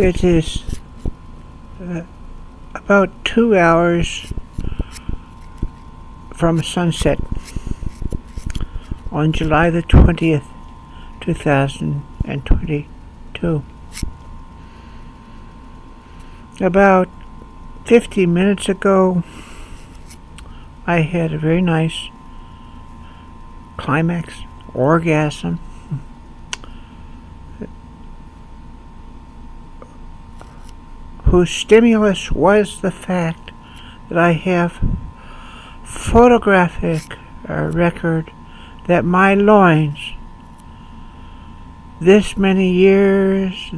It is about 2 hours from sunset on July the 20th, 2022. About 50 minutes ago, I had a very nice climax, orgasm, whose stimulus was the fact that I have photographic record that my loins, this many years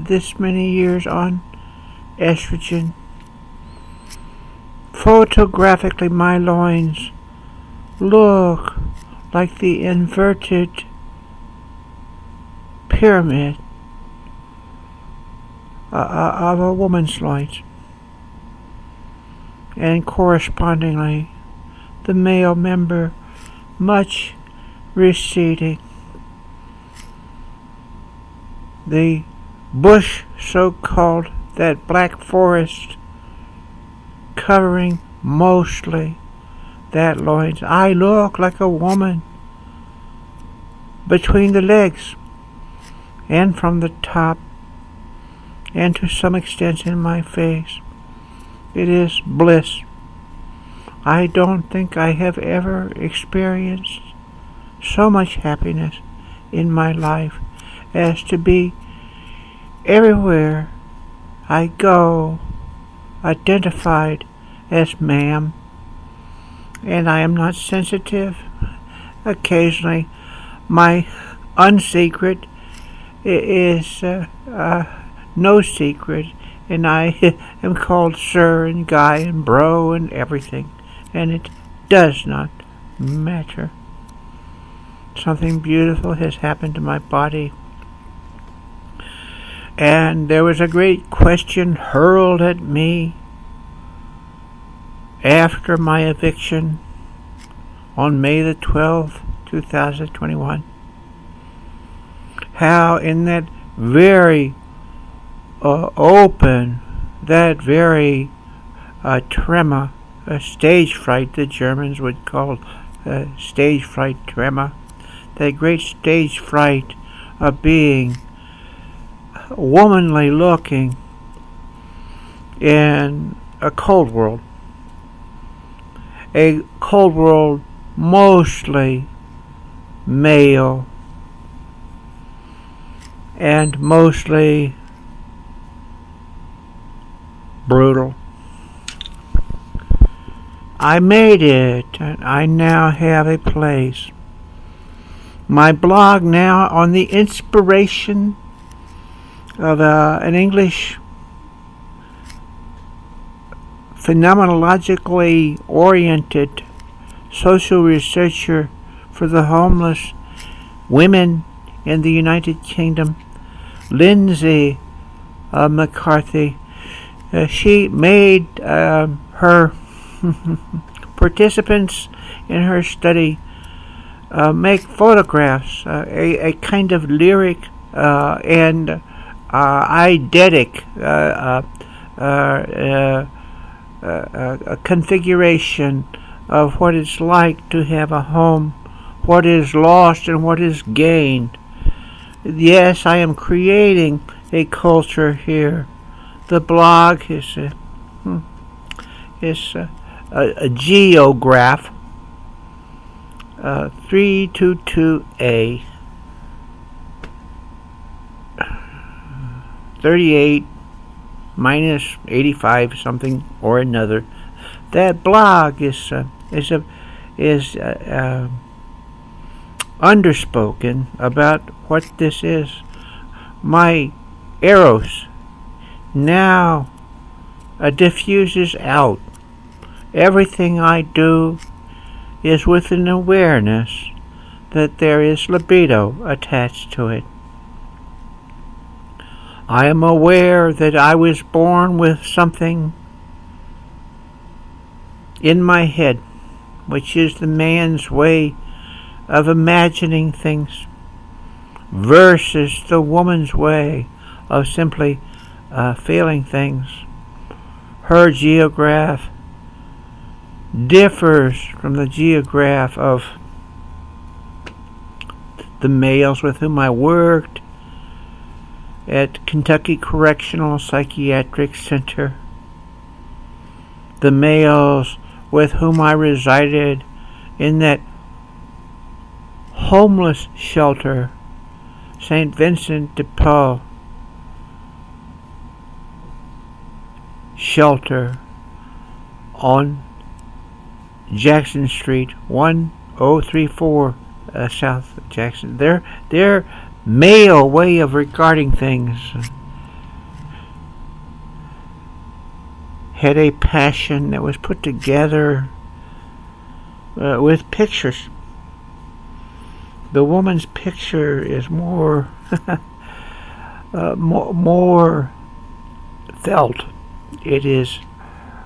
on estrogen, photographically my loins look like the inverted pyramid of a woman's loins, and correspondingly the male member much receding. The bush, so-called, that black forest, covering mostly that loins. I look like a woman between the legs and from the top, and to some extent in my face. It is bliss. I don't think I have ever experienced so much happiness in my life as to be everywhere I go identified as ma'am. And I am not sensitive. Occasionally my unsecret is no secret, and I am called sir and guy and bro and everything, and it does not matter. Something beautiful has happened to my body, and there was a great question hurled at me after my eviction on May the 12th, 2021. How in that very open, that very tremor, stage fright, the Germans would call stage fright tremor, that great stage fright of being womanly looking in a cold world mostly male and mostly brutal. I made it, and I now have a place. My blog now, on the inspiration of an English phenomenologically oriented social researcher for the homeless women in the United Kingdom, Lindsay McCarthy. She made her participants in her study make photographs, a kind of lyric and eidetic a configuration of what it's like to have a home, what is lost and what is gained. Yes, I am creating a culture here. The blog is a geograph, 322A, 38 minus 85 something or another. That blog is underspoken about what this is. My eros now diffuses out. Everything I do is with an awareness that there is libido attached to it. I am aware that I was born with something in my head, which is the man's way of imagining things, versus the woman's way of simply feeling things. Her geograph differs from the geograph of the males with whom I worked at Kentucky Correctional Psychiatric Center, the males with whom I resided in that homeless shelter, St. Vincent de Paul shelter on Jackson Street, 1034 South Jackson. Their male way of regarding things had a passion that was put together with pictures. The woman's picture is more more felt. It is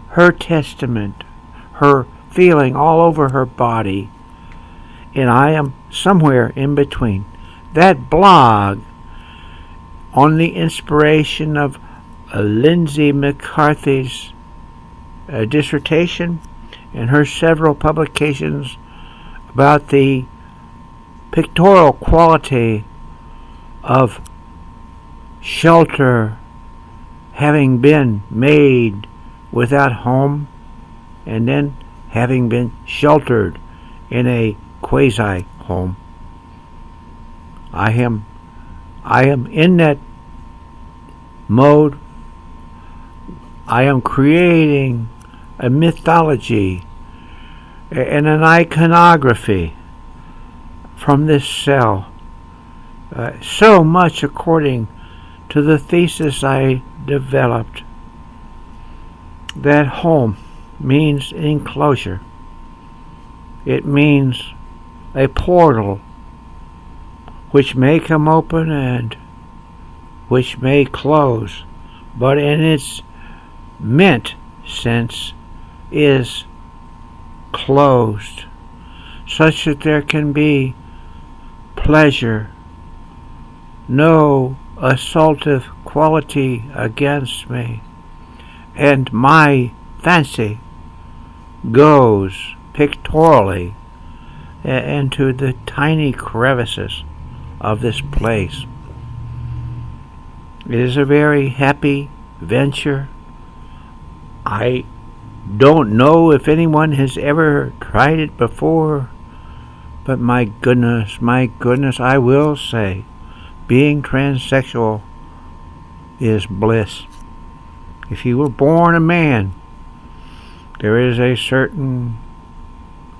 her testament, her feeling all over her body, and I am somewhere in between. That blog, on the inspiration of Lindsay McCarthy's dissertation and her several publications about the pictorial quality of shelter having been made without home and then having been sheltered in a quasi-home. I am in that mode. I am creating a mythology and an iconography from this cell, so much according to the thesis I developed, that home means enclosure. It means a portal which may come open and which may close, but in its meant sense is closed, such that there can be pleasure, no assaultive quality against me, and my fancy goes pictorially into the tiny crevices of this place. It is a very happy venture. I don't know if anyone has ever tried it before, but my goodness, I will say, being transsexual is bliss. If you were born a man, there is a certain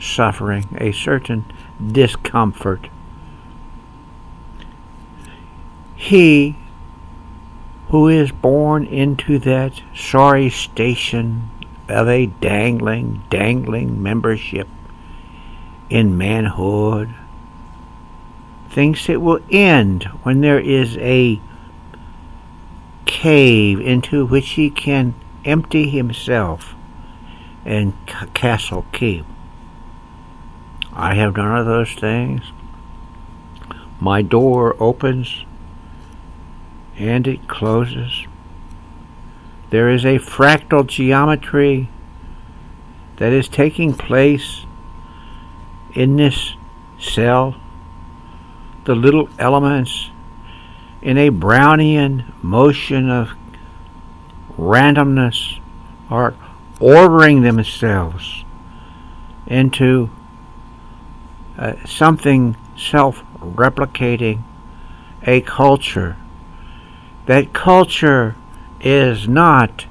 suffering, a certain discomfort. He who is born into that sorry station of a dangling membership in manhood thinks it will end when there is a cave into which he can empty himself and castle keep. I have none of those things. My door opens and it closes. There is a fractal geometry that is taking place in this cell. The little elements in a Brownian motion of randomness are ordering themselves into something self-replicating, a culture. That culture is not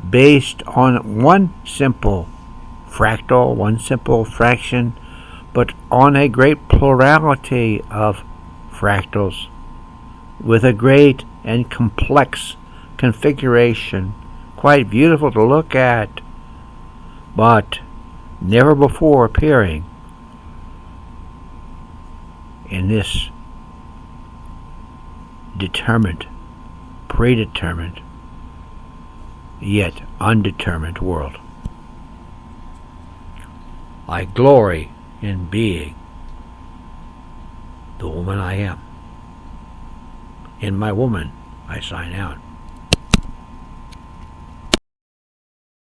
based on one simple fractal, one simple fraction, but on a great plurality of fractals with a great and complex configuration, quite beautiful to look at, but never before appearing in this determined, predetermined, yet undetermined world. I glory in being the woman I am. In my woman, I sign out.